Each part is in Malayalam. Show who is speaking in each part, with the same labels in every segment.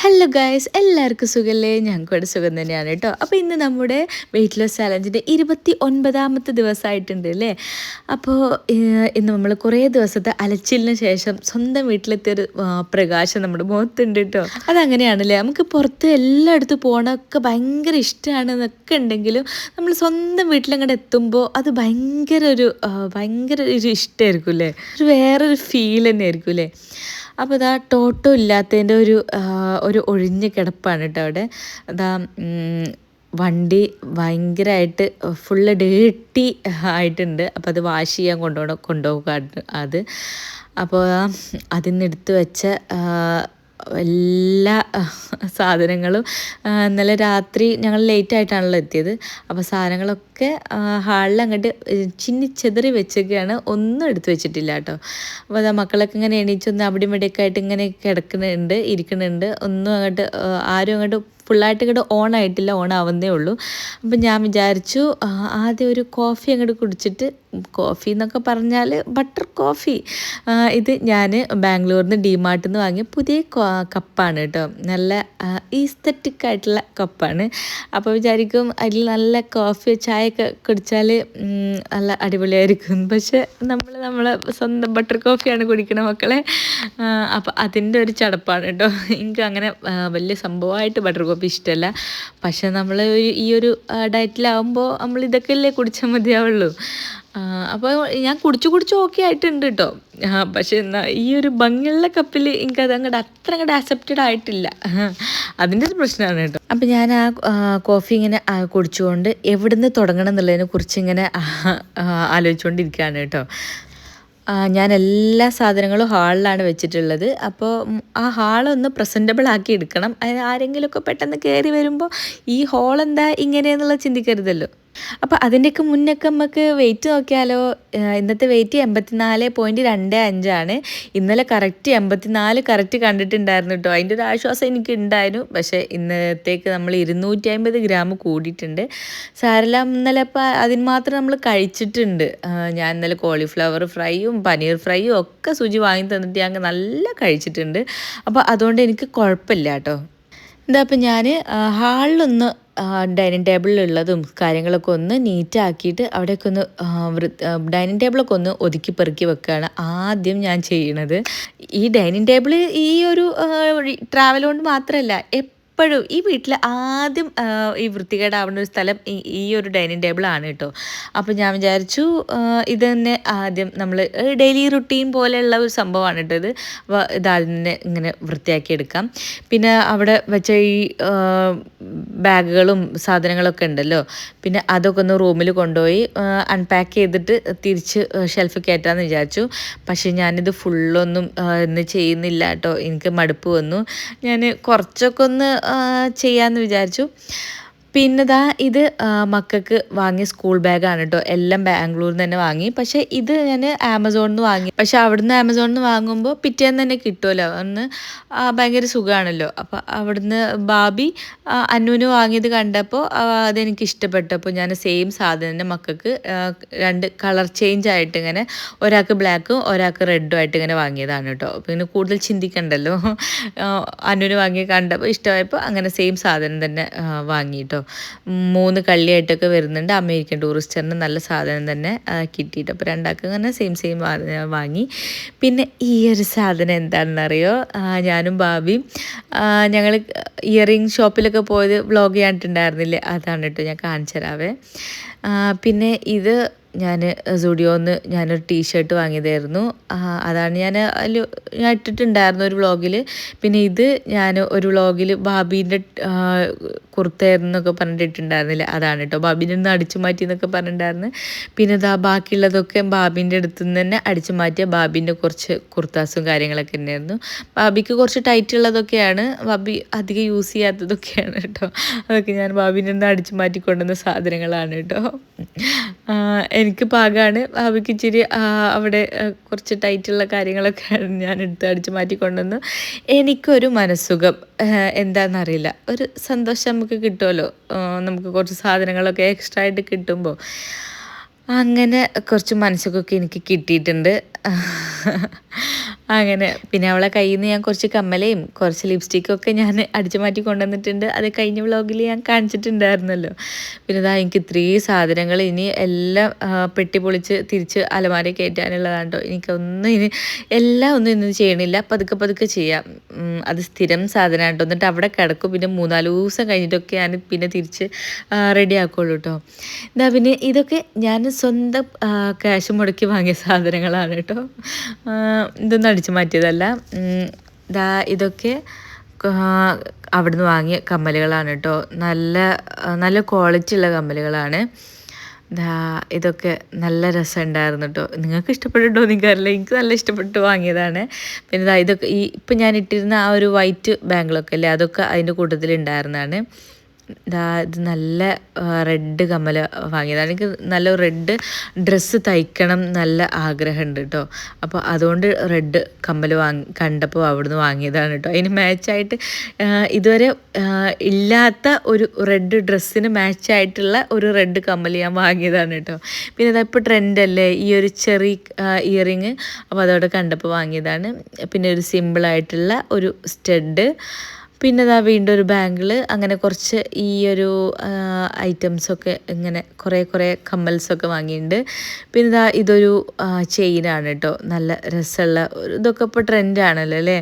Speaker 1: ഹലോ ഗായ്സ്, എല്ലാവർക്കും സുഖമല്ലേ? ഞങ്ങൾക്കിവിടെ സുഖം തന്നെയാണ് കേട്ടോ. അപ്പോൾ ഇന്ന് നമ്മുടെ വെയിറ്റ് ലോസ് ചാലഞ്ചിൻ്റെ 29ാമത്തെ ദിവസമായിട്ടുണ്ട് അല്ലേ. അപ്പോൾ ഇന്ന് നമ്മൾ കുറേ ദിവസത്തെ അലച്ചിലിന് ശേഷം സ്വന്തം വീട്ടിലെത്തിയൊരു പ്രകാശം നമ്മുടെ മുഖത്തുണ്ട് കേട്ടോ. അതങ്ങനെയാണല്ലേ, നമുക്ക് പുറത്ത് എല്ലായിടത്തും പോകണമൊക്കെ ഭയങ്കര ഇഷ്ടമാണെന്നൊക്കെ ഉണ്ടെങ്കിലും നമ്മൾ സ്വന്തം വീട്ടിലങ്ങോട്ട് എത്തുമ്പോൾ അത് ഭയങ്കര ഒരു ഇഷ്ടമായിരിക്കും അല്ലേ, വേറൊരു ഫീൽ തന്നെ ആയിരിക്കും അല്ലേ. അപ്പോൾ ഇതാ ടോട്ടോ ഇല്ലാത്തതിൻ്റെ ഒരു ഒഴിഞ്ഞ കിടപ്പാണ് കേട്ടോ അവിടെ. അതാ വണ്ടി ഭയങ്കരമായിട്ട് ഫുള്ള് ഡേർട്ടി ആയിട്ടുണ്ട്. അപ്പോൾ അത് വാഷ് ചെയ്യാൻ കൊണ്ടുപോകുക അത്. അപ്പോൾ അതിന്ന് എടുത്ത് വെച്ച എല്ലാ സാധനങ്ങളും ഇന്നലെ രാത്രി ഞങ്ങൾ ലേറ്റായിട്ടാണല്ലോ എത്തിയത്. അപ്പോൾ സാധനങ്ങളൊക്കെ ഹാളിൽ അങ്ങോട്ട് ചിന്നിച്ചെതറി വെച്ചൊക്കെയാണ്, ഒന്നും എടുത്ത് വെച്ചിട്ടില്ല കേട്ടോ. അപ്പോൾ അതാ മക്കളൊക്കെ ഇങ്ങനെ എണീച്ചൊന്ന് അവിടെ ഇവിടെയൊക്കെ ആയിട്ട് ഇങ്ങനെ ഇരിക്കുന്നുണ്ട്. ഒന്നും അങ്ങോട്ട് ആരും അങ്ങോട്ട് ഫുള്ളായിട്ട് ഇങ്ങോട്ട് ഓൺ ആയിട്ടില്ല, ഓൺ ആവുന്നേ ഉള്ളൂ. അപ്പം ഞാൻ വിചാരിച്ചു ആദ്യം ഒരു കോഫി അങ്ങോട്ട് കുടിച്ചിട്ട്, കോഫി എന്നൊക്കെ പറഞ്ഞാൽ ബട്ടർ കോഫി. ഇത് ഞാൻ ബാംഗ്ലൂരിൽ നിന്ന് ഡിമാർട്ടിൽ നിന്ന് വാങ്ങിയ പുതിയ കപ്പാണ് കേട്ടോ. നല്ല ഈസ്തറ്റിക് ആയിട്ടുള്ള കപ്പാണ്. അപ്പോൾ വിചാരിക്കും അതിൽ നല്ല കോഫി ചായയൊക്കെ കുടിച്ചാൽ നല്ല അടിപൊളിയായിരിക്കും. പക്ഷെ നമ്മളെ സ്വന്തം ബട്ടർ കോഫിയാണ് കുടിക്കണ മക്കളെ. അപ്പോൾ അതിൻ്റെ ഒരു ചടപ്പാണ് കേട്ടോ. എനിക്ക് അങ്ങനെ വലിയ സംഭവമായിട്ട് ബട്ടർ കോഫി ഇഷ്ടമല്ല. പക്ഷെ നമ്മൾ ഈ ഒരു ഡയറ്റിലാവുമ്പോൾ നമ്മൾ ഇതൊക്കെ അല്ലേ കുടിച്ചാൽ മതിയാവുള്ളൂ. അപ്പോൾ ഞാൻ കുടിച്ച് ഓക്കെ ആയിട്ടുണ്ട് കേട്ടോ. പക്ഷെ ഈ ഒരു ഭംഗിയുള്ള കപ്പിൽ എനിക്കത് അങ്ങോട്ട് അക്സെപ്റ്റഡ് ആയിട്ടില്ല. അതിൻ്റെ ഒരു പ്രശ്നമാണ് കേട്ടോ. അപ്പം ഞാൻ കോഫി ഇങ്ങനെ കുടിച്ചുകൊണ്ട് എവിടുന്ന് തുടങ്ങണം എന്നുള്ളതിനെ കുറിച്ച് ഇങ്ങനെ ആലോചിച്ചുകൊണ്ടിരിക്കുകയാണ് കേട്ടോ. ഞാൻ എല്ലാ സാധനങ്ങളും ഹാളിലാണ് വെച്ചിട്ടുള്ളത്. അപ്പോൾ ആ ഹാളൊന്ന് പ്രസൻറ്റബിൾ ആക്കി എടുക്കണം. ആരെങ്കിലുമൊക്കെ പെട്ടെന്ന് കയറി വരുമ്പോൾ ഈ ഹോൾ എന്താ ഇങ്ങനെയെന്നുള്ളത് ചിന്തിക്കരുതല്ലോ. അപ്പോൾ അതിൻ്റെയൊക്കെ മുന്നൊക്കെ നമുക്ക് വെയിറ്റ് നോക്കിയാലോ. ഇന്നത്തെ വെയിറ്റ് 84.25 ഇന്നലെ കറക്റ്റ് 84 കറക്റ്റ് കണ്ടിട്ടുണ്ടായിരുന്നു കേട്ടോ. അതിൻ്റെ ഒരു ആശ്വാസം എനിക്ക് ഉണ്ടായിരുന്നു. പക്ഷേ ഇന്നത്തേക്ക് നമ്മൾ 250 ഗ്രാം കൂടിയിട്ടുണ്ട്. സാരല്ല, ഇന്നലെ അപ്പോൾ അതിന് മാത്രം നമ്മൾ കഴിച്ചിട്ടുണ്ട്. ഞാൻ ഇന്നലെ കോളിഫ്ലവർ ഫ്രൈയും പനീർ ഫ്രൈയും ഒക്കെ സുജി വാങ്ങി തന്നിട്ട് ഞങ്ങൾ നല്ല കഴിച്ചിട്ടുണ്ട്. അപ്പോൾ അതുകൊണ്ട് എനിക്ക് കുഴപ്പമില്ല കേട്ടോ. എന്താ അപ്പം ഞാൻ ഹാളിലൊന്ന് ഡൈനിങ് ടേബിളിലുള്ളതും കാര്യങ്ങളൊക്കെ ഒന്ന് നീറ്റാക്കിയിട്ട് അവിടെയൊക്കെ ഒന്ന് ഡൈനിങ് ടേബിളൊക്കെ ഒന്ന് ഒതുക്കി പെറുക്കി വെക്കുകയാണ് ആദ്യം ഞാൻ ചെയ്യണത്. ഈ ഡൈനിങ് ടേബിൾ ഈ ഒരു ട്രാവൽ കൊണ്ട് മാത്രമല്ല, എപ്പോഴും ഈ വീട്ടിൽ ആദ്യം ഈ വൃത്തികേടാവുന്ന ഒരു സ്ഥലം ഈ ഒരു ഡൈനിങ് ടേബിളാണ് കേട്ടോ. അപ്പോൾ ഞാൻ വിചാരിച്ചു ഇത് തന്നെ ആദ്യം നമ്മൾ ഡെയിലി റുട്ടീൻ പോലെയുള്ള ഒരു സംഭവമാണ് കേട്ടോ ഇത്. അപ്പോൾ ഇതാദ്യം ഇങ്ങനെ വൃത്തിയാക്കി എടുക്കാം. പിന്നെ അവിടെ വെച്ച ഈ ബാഗുകളും സാധനങ്ങളൊക്കെ ഉണ്ടല്ലോ, പിന്നെ അതൊക്കെ ഒന്ന് റൂമിൽ കൊണ്ടുപോയി അൺപാക്ക് ചെയ്തിട്ട് തിരിച്ച് ഷെൽഫ് കയറ്റാമെന്ന് വിചാരിച്ചു. പക്ഷേ ഞാനിത് ഫുള്ളൊന്നും ഇന്ന് ചെയ്യുന്നില്ല കേട്ടോ. എനിക്ക് മടുപ്പ് വന്നു. ഞാൻ കുറച്ചൊക്കെ ഒന്ന് ചെയ്യാമെന്ന് വിചാരിച്ചു. പിന്നെ ഇത് മക്കൾക്ക് വാങ്ങിയ സ്കൂൾ ബാഗാണ് കേട്ടോ. എല്ലാം ബാംഗ്ലൂരിൽ നിന്ന് തന്നെ വാങ്ങി. പക്ഷേ ഇത് ഞാൻ ആമസോണിൽ നിന്ന് വാങ്ങി. പക്ഷേ അവിടുന്ന് ആമസോണിൽ നിന്ന് വാങ്ങുമ്പോൾ പിറ്റേന്ന് തന്നെ കിട്ടുമല്ലോ, അന്ന് ഭയങ്കര സുഖമാണല്ലോ. അപ്പോൾ അവിടുന്ന് ബാബി അന്നുവിന് വാങ്ങിയത് കണ്ടപ്പോൾ അതെനിക്ക് ഇഷ്ടപ്പെട്ടപ്പോൾ ഞാൻ സെയിം സാധനം തന്നെ മക്കൾക്ക് 2 കളർ ചേഞ്ച് ആയിട്ട് ഇങ്ങനെ, ഒരാൾക്ക് ബ്ലാക്കും ഒരാൾക്ക് റെഡും ആയിട്ട് ഇങ്ങനെ വാങ്ങിയതാണ് കേട്ടോ. പിന്നെ കൂടുതൽ ചിന്തിക്കണ്ടല്ലോ. അന്നുവിന് വാങ്ങി കണ്ടപ്പോൾ ഇഷ്ടമായപ്പോൾ അങ്ങനെ സെയിം സാധനം തന്നെ വാങ്ങി കേട്ടോ. 3 കള്ളിയായിട്ടൊക്കെ വരുന്നുണ്ട്. അമേരിക്കൻ ടൂറിസ്റ്ററിന് നല്ല സാധനം തന്നെ കിട്ടിയിട്ട് അപ്പോൾ രണ്ടാൾക്ക് അങ്ങനെ സെയിം വാങ്ങി. പിന്നെ ഈ ഒരു സാധനം എന്താണെന്നറിയോ, ഞാനും ബാബിയും ഞങ്ങൾ ഇയറിംഗ് ഷോപ്പിലൊക്കെ പോയത് വ്ളോഗ് ചെയ്യാനിട്ടുണ്ടായിരുന്നില്ലേ, അതാണ് കേട്ടോ. ഞാൻ കാണിച്ചു തരാവേ. പിന്നെ ഇത് ഞാൻ സുഡിയോന്ന് ഞാനൊരു ടീഷർട്ട് വാങ്ങിയതായിരുന്നു. അതാണ് ഞാൻ ഇട്ടിട്ടുണ്ടായിരുന്നു ഒരു വ്ളോഗിൽ. പിന്നെ ഇത് ഞാൻ ഒരു വ്ളോഗിൽ ബാബീൻ്റെ കുർത്തയായിരുന്നു എന്നൊക്കെ പറഞ്ഞിട്ടുണ്ടായിരുന്നില്ല, അതാണ് കേട്ടോ. ബാബീൻ്റെ നിന്ന് അടിച്ചു മാറ്റി എന്നൊക്കെ പറഞ്ഞിട്ടുണ്ടായിരുന്നു. പിന്നെ ബാക്കിയുള്ളതൊക്കെ ബാബീൻ്റെ അടുത്ത് നിന്ന് തന്നെ അടിച്ചു മാറ്റിയ ബാബീൻ്റെ കുറച്ച് കുർത്താസും കാര്യങ്ങളൊക്കെ ഉണ്ടായിരുന്നു. ബാബിക്ക് കുറച്ച് ടൈറ്റ് ഉള്ളതൊക്കെയാണ്, ബാബി അധികം യൂസ് ചെയ്യാത്തതൊക്കെയാണ് കേട്ടോ. അതൊക്കെ ഞാൻ ബാബീൻ്റെ നിന്ന് അടിച്ചു മാറ്റി കൊണ്ടുവന്ന സാധനങ്ങളാണ് കേട്ടോ. എനിക്ക് പാകമാണ്. ബാബിക്ക് ഇച്ചിരി അവിടെ കുറച്ച് ടൈറ്റുള്ള കാര്യങ്ങളൊക്കെ ഞാൻ എടുത്ത് അടിച്ച് മാറ്റിക്കൊണ്ടുവന്നു. എനിക്കൊരു മനസ്സുഖം എന്താണെന്നറിയില്ല, ഒരു സന്തോഷം നമുക്ക് കിട്ടുമല്ലോ. നമുക്ക് കുറച്ച് സാധനങ്ങളൊക്കെ എക്സ്ട്രാ ആയിട്ട് കിട്ടുമ്പോൾ അങ്ങനെ കുറച്ച് മനസ്സുഖമൊക്കെ എനിക്ക് കിട്ടിയിട്ടുണ്ട്. അങ്ങനെ പിന്നെ അവളെ കയ്യിൽ നിന്ന് ഞാൻ കുറച്ച് കമ്മലയും കുറച്ച് ലിപ്സ്റ്റിക്കും ഒക്കെ ഞാൻ അടിച്ചു മാറ്റി കൊണ്ടുവന്നിട്ടുണ്ട്. അത് കഴിഞ്ഞ വ്ളോഗിൽ ഞാൻ കാണിച്ചിട്ടുണ്ടായിരുന്നല്ലോ. പിന്നെ ഇതാ എനിക്ക് ഇത്രയും സാധനങ്ങൾ ഇനി എല്ലാം പെട്ടി പൊളിച്ച് തിരിച്ച് അലമാര കയറ്റാനുള്ളതാണ് കേട്ടോ. എനിക്കൊന്നും ഇനി എല്ലാം ഒന്നും ഇന്ന് ചെയ്യണില്ല, പതുക്കെ പതുക്കെ ചെയ്യാം. അത് സ്ഥിരം സാധനമാണ് കേട്ടോ. എന്നിട്ട് അവിടെ കിടക്കും. പിന്നെ 3-4 ദിവസം കഴിഞ്ഞിട്ടൊക്കെ ഞാൻ പിന്നെ തിരിച്ച് റെഡി ആക്കുള്ളൂ കേട്ടോ. എന്താ പിന്നെ ഇതൊക്കെ ഞാൻ സ്വന്തം ക്യാഷ് മുടക്കി വാങ്ങിയ സാധനങ്ങളാണ് കേട്ടോ. ഇതൊന്നും അടിച്ചു മാറ്റിയതല്ല. ഇതൊക്കെ അവിടുന്ന് വാങ്ങിയ കമ്മലുകളാണ് കേട്ടോ. നല്ല നല്ല ക്വാളിറ്റി ഉള്ള കമ്മലുകളാണ്. ഇതൊക്കെ നല്ല രസമുണ്ടായിരുന്നു കേട്ടോ. നിങ്ങൾക്ക് ഇഷ്ടപ്പെട്ടിട്ടോ എനിക്കറിയില്ല, എനിക്ക് നല്ല ഇഷ്ടപ്പെട്ട് വാങ്ങിയതാണ്. പിന്നെ ഇതൊക്കെ ഇപ്പം ഞാൻ ഇട്ടിരുന്ന ആ ഒരു വൈറ്റ് ബാങ്കിളൊക്കെ അല്ലേ, അതൊക്കെ അതിൻ്റെ കൂട്ടത്തിലുണ്ടായിരുന്നതാണ്. ഇത് നല്ല റെഡ് കമ്മൽ വാങ്ങിയതാണ്. എനിക്ക് നല്ല റെഡ് ഡ്രസ്സ് തയ്ക്കണം നല്ല ആഗ്രഹമുണ്ട് കേട്ടോ. അപ്പോൾ അതുകൊണ്ട് റെഡ് കമ്മൽ കണ്ടപ്പോൾ അവിടുന്ന് വാങ്ങിയതാണ് കേട്ടോ. അതിന് മാച്ചായിട്ട് ഇതുവരെ ഇല്ലാത്ത ഒരു റെഡ് ഡ്രസ്സിന് മാച്ചായിട്ടുള്ള ഒരു റെഡ് കമ്മൽ ഞാൻ വാങ്ങിയതാണ് കേട്ടോ. പിന്നെ ഇതിപ്പോൾ ട്രെൻഡല്ലേ ഈ ഒരു ചെറി ഇയറിങ്, അപ്പോൾ അതോടെ കണ്ടപ്പോൾ വാങ്ങിയതാണ്. പിന്നെ ഒരു സിമ്പിളായിട്ടുള്ള ഒരു സ്റ്റഡ്, പിന്നെ വീണ്ടും ഒരു ബാങ്കിൾ, അങ്ങനെ കുറച്ച് ഈ ഒരു ഐറ്റംസൊക്കെ ഇങ്ങനെ കുറേ കമ്മൽസൊക്കെ വാങ്ങിയിട്ടുണ്ട്. പിന്നെ ഇതൊരു ചെയിനാണ് കേട്ടോ. നല്ല രസമുള്ള ഇതൊക്കെ ഇപ്പോൾ ട്രെൻഡാണല്ലോ അല്ലേ.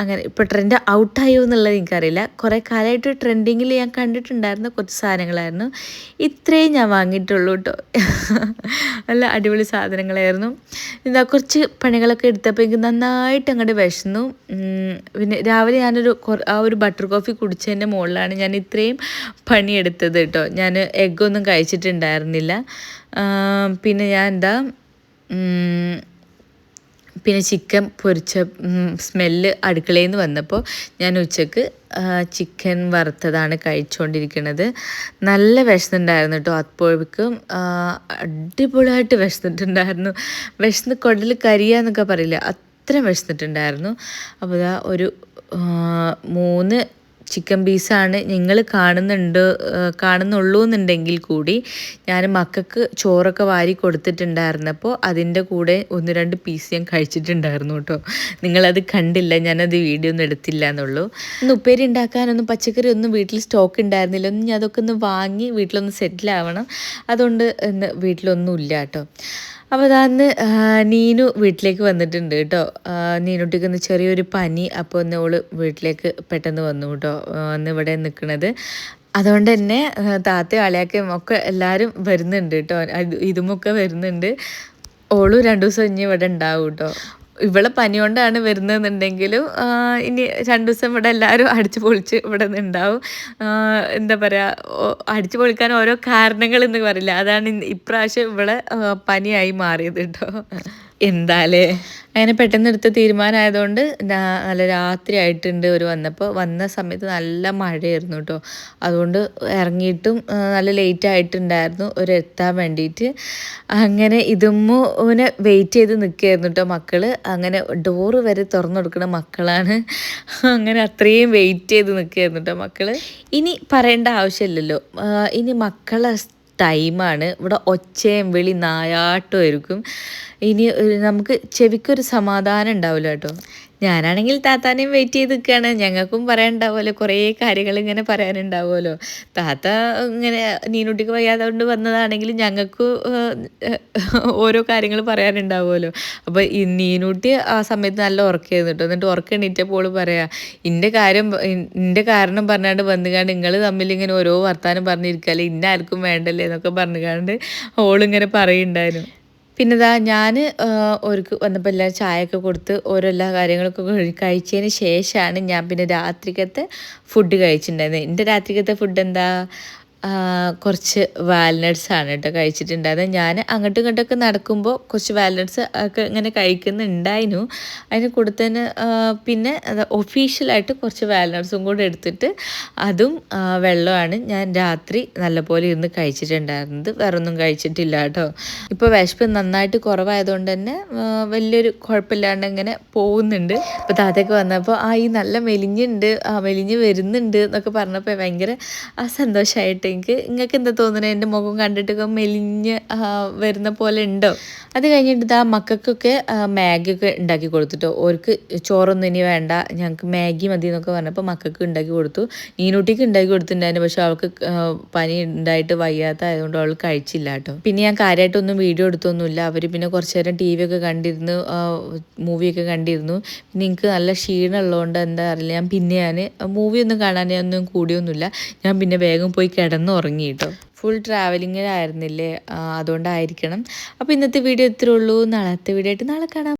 Speaker 1: അങ്ങനെ ഇപ്പോൾ ട്രെൻഡ് ഔട്ടായോ എന്നുള്ളത് എനിക്കറിയില്ല. കുറേ കാലമായിട്ട് ട്രെൻഡിങ്ങിൽ ഞാൻ കണ്ടിട്ടുണ്ടായിരുന്ന കുറച്ച് സാധനങ്ങളായിരുന്നു. ഇത്രയും ഞാൻ വാങ്ങിയിട്ടുള്ളൂ കേട്ടോ. നല്ല അടിപൊളി സാധനങ്ങളായിരുന്നു. കുറച്ച് പണികളൊക്കെ എടുത്തപ്പോൾ എനിക്ക് നന്നായിട്ട് അങ്ങോട്ട് വിശന്നു. പിന്നെ രാവിലെ ആ ഒരു ബട്ടർ കോഫി കുടിച്ചതിൻ്റെ മുകളിലാണ് ഞാൻ ഇത്രയും പണിയെടുത്തത് കേട്ടോ. ഞാൻ എഗ്ഗൊന്നും കഴിച്ചിട്ടുണ്ടായിരുന്നില്ല. പിന്നെ ഞാൻ പിന്നെ ചിക്കൻ പൊരിച്ച സ്മെല്ല് അടുക്കളയിൽ നിന്ന് വന്നപ്പോൾ ഞാൻ ഉച്ചക്ക് ചിക്കൻ വറുത്തതാണ് കഴിച്ചുകൊണ്ടിരിക്കുന്നത്. നല്ല വിശന്നുണ്ടായിരുന്നു കേട്ടോ. അപ്പോഴേക്കും അടിപൊളിയായിട്ട് വിശന്നിട്ടുണ്ടായിരുന്നു. വിശന്ന് കുടൽ കരിയാന്നൊക്കെ പറയില്ല, അത്ര വിശന്നിട്ടുണ്ടായിരുന്നു. അപ്പോൾ ഒരു 3 ചിക്കൻ പീസാണ് നിങ്ങൾ കാണുന്നുള്ളൂ എന്നുണ്ടെങ്കിൽ കൂടി ഞാൻ മക്കൾക്ക് ചോറൊക്കെ വാരി കൊടുത്തിട്ടുണ്ടായിരുന്നപ്പോൾ അതിൻ്റെ കൂടെ 1-2 പീസ് ഞാൻ കഴിച്ചിട്ടുണ്ടായിരുന്നു കേട്ടോ. നിങ്ങളത് കണ്ടില്ല, ഞാനത് വീഡിയോ ഒന്നും എടുത്തില്ല എന്നുള്ളൂ. ഇന്ന് ഉപ്പേരി ഉണ്ടാക്കാനൊന്നും പച്ചക്കറി ഒന്നും വീട്ടിൽ സ്റ്റോക്ക് ഉണ്ടായിരുന്നില്ല. ഞാൻ അതൊക്കെ ഒന്ന് വാങ്ങി വീട്ടിലൊന്ന് സെറ്റിലാവണം. അതുകൊണ്ട് ഇന്ന് വീട്ടിലൊന്നും ഇല്ല കേട്ടോ. അപ്പോൾ അന്ന് നീനു വീട്ടിലേക്ക് വന്നിട്ടുണ്ട് കേട്ടോ. നീനുട്ടിക്ക് ഒന്ന് ചെറിയൊരു പനി, അപ്പോൾ ഒന്ന് ഓള് വീട്ടിലേക്ക് പെട്ടെന്ന് വന്നു കേട്ടോ. അന്ന് ഇവിടെ നിൽക്കുന്നത്. അതുകൊണ്ട് തന്നെ താത്തയും അളിയാക്കയും ഒക്കെ എല്ലാവരും വരുന്നുണ്ട് കേട്ടോ. ഇതുമൊക്കെ വരുന്നുണ്ട്. ഓളും 2 ദിവസം ഇനി ഇവിടെ ഉണ്ടാവും കേട്ടോ. ഇവളെ പനി കൊണ്ടാണ് വരുന്നതെന്നുണ്ടെങ്കിലും ഇനി 2 ദിവസം ഇവിടെ എല്ലാവരും അടിച്ചു പൊളിച്ച് ഇവിടെ നിന്നുണ്ടാവും. എന്താ പറയുക, അടിച്ചു പൊളിക്കാൻ ഓരോ കാരണങ്ങൾ എന്ന് പറയില്ല, അതാണ് ഇപ്രാവശ്യം ഇവിടെ പനിയായി മാറിയത് കേട്ടോ. എന്താലേ അങ്ങനെ പെട്ടെന്ന് എടുത്ത തീരുമാനമായതുകൊണ്ട് നല്ല രാത്രി ആയിട്ടുണ്ട്. വന്ന സമയത്ത് നല്ല മഴയായിരുന്നു കേട്ടോ. അതുകൊണ്ട് ഇറങ്ങിയിട്ടും നല്ല ലേറ്റ് ആയിട്ടുണ്ടായിരുന്നു എത്താൻ വേണ്ടിയിട്ട്. അങ്ങനെ ഇതുമ്മൂനെ വെയിറ്റ് ചെയ്ത് നിൽക്കുകയായിരുന്നു കേട്ടോ മക്കൾ. അങ്ങനെ ഡോറ് വരെ തുറന്നു കൊടുക്കുന്ന മക്കളാണ്. അങ്ങനെ അത്രയും വെയിറ്റ് ചെയ്ത് നിൽക്കുകയായിരുന്നു കേട്ടോ മക്കൾ. ഇനി പറയേണ്ട ആവശ്യമില്ലല്ലോ, ഇനി മക്കളെ ടൈമാണ്. ഇവിടെ ഒച്ചയും വിളി നായാട്ടമായിരിക്കും. ഇനി നമുക്ക് ചെവിക്കൊരു സമാധാനം ഉണ്ടാവില്ല കേട്ടോ. ഞാനാണെങ്കിൽ താത്താനെയും വെയിറ്റ് ചെയ്ത് നിൽക്കുകയാണ്. ഞങ്ങൾക്കും പറയാനുണ്ടാവുമല്ലോ, കുറേ കാര്യങ്ങൾ ഇങ്ങനെ പറയാനുണ്ടാവുമല്ലോ. താത്ത ഇങ്ങനെ നീനുട്ടിക്ക് വയ്യാതെ കൊണ്ട് വന്നതാണെങ്കിൽ ഞങ്ങൾക്ക് ഓരോ കാര്യങ്ങൾ പറയാനുണ്ടാവുമല്ലോ. അപ്പോൾ ഈ നീനുട്ടി ആ സമയത്ത് നല്ല ഉറക്കമായിരുന്നു കേട്ടോ. എന്നിട്ട് ഉറക്കം എണീറ്റപ്പോൾ പറയാം, ഇൻ്റെ കാരണം പറഞ്ഞാണ്ട് വന്നുകാണ്ട് നിങ്ങൾ തമ്മിൽ ഇങ്ങനെ ഓരോ വർത്താനം പറഞ്ഞിരിക്കല്ലേ, ഇന്ന ആർക്കും വേണ്ടല്ലേ എന്നൊക്കെ പറഞ്ഞുകാണ്ട് ഓളിങ്ങനെ പറയുന്നുണ്ടായിരുന്നു. പിന്നെ ഞാൻ ഓർക്ക് വന്നപ്പോൾ എല്ലാവരും ചായയൊക്കെ കൊടുത്ത് എല്ലാ കാര്യങ്ങളൊക്കെ കഴിച്ചതിന് ശേഷമാണ് ഞാൻ പിന്നെ രാത്രിക്കത്തെ ഫുഡ് കഴിച്ചിട്ടുണ്ടായിരുന്നത്. എൻ്റെ രാത്രിക്കത്തെ ഫുഡ് എന്താ, കുറച്ച് വാൽനട്ട്സാണ് കേട്ടോ കഴിച്ചിട്ടുണ്ടായിരുന്നത്. ഞാൻ അങ്ങോട്ടും ഇങ്ങോട്ടൊക്കെ നടക്കുമ്പോൾ കുറച്ച് വാൽനട്ട്സ് ഒക്കെ ഇങ്ങനെ കഴിക്കുന്നുണ്ടായിരുന്നു. അതിന് കൂടെ തന്നെ പിന്നെ ഒഫീഷ്യലായിട്ട് കുറച്ച് വാൽനട്ട്സും കൂടെ എടുത്തിട്ട് അതും വെള്ളമാണ് ഞാൻ രാത്രി നല്ലപോലെ ഇരുന്ന് കഴിച്ചിട്ടുണ്ടായിരുന്നത്. വേറെ ഒന്നും കഴിച്ചിട്ടില്ല കേട്ടോ. ഇപ്പോൾ വിശപ്പ് നന്നായിട്ട് കുറവായതുകൊണ്ട് തന്നെ വലിയൊരു കുഴപ്പമില്ലാണ്ട് ഇങ്ങനെ പോകുന്നുണ്ട്. ഇപ്പോൾ താത്തയൊക്കെ വന്നപ്പോൾ ഈ നല്ല മെലിഞ്ഞുണ്ട്, മെലിഞ്ഞ് വരുന്നുണ്ട് എന്നൊക്കെ പറഞ്ഞപ്പോൾ ഭയങ്കര സന്തോഷമായിട്ട് എനിക്ക്. നിങ്ങൾക്ക് എന്താ തോന്നുന്നത്? എൻ്റെ മുഖം കണ്ടിട്ടൊക്കെ മെലിഞ്ഞ് വരുന്ന പോലെ ഉണ്ടോ? അത് കഴിഞ്ഞിട്ട് ഇതാ മക്കൾക്കൊക്കെ മാഗിയൊക്കെ ഉണ്ടാക്കി കൊടുത്തിട്ടോ. ഓർക്ക് ചോറൊന്നും ഇനി വേണ്ട, ഞങ്ങൾക്ക് മാഗി മതി എന്നൊക്കെ പറഞ്ഞപ്പോൾ മക്കൾക്ക് ഉണ്ടാക്കി കൊടുത്തു. നീനൂട്ടിക്ക് ഉണ്ടാക്കി കൊടുത്തിട്ടുണ്ടായിരുന്നു, പക്ഷെ അവൾക്ക് പനി ഉണ്ടായിട്ട് വയ്യാത്തതായതുകൊണ്ട് അവൾ കഴിച്ചില്ല കേട്ടോ. പിന്നെ ഞാൻ കാര്യമായിട്ടൊന്നും വീഡിയോ എടുത്തൊന്നുമില്ല. അവർ പിന്നെ കുറച്ച് നേരം ടി വി ഒക്കെ കണ്ടിരുന്നു, മൂവിയൊക്കെ കണ്ടിരുന്നു. പിന്നെ എനിക്ക് നല്ല ക്ഷീണം ഉള്ളതുകൊണ്ട് എന്താ അറിയില്ല, ഞാൻ മൂവി ഒന്നും കാണാൻ ഒന്നും കൂടിയൊന്നുമില്ല. ഞാൻ പിന്നെ വേഗം പോയി കിടന്നുറങ്ങി കേട്ടോ. ഫുൾ ട്രാവലിങ്ങിലായിരുന്നില്ലേ, അതുകൊണ്ടായിരിക്കണം. അപ്പോൾ ഇന്നത്തെ വീഡിയോ ഇത്രേ ഉള്ളൂ. നാളത്തെ വീഡിയോ ആയിട്ട് നാളെ കാണാം.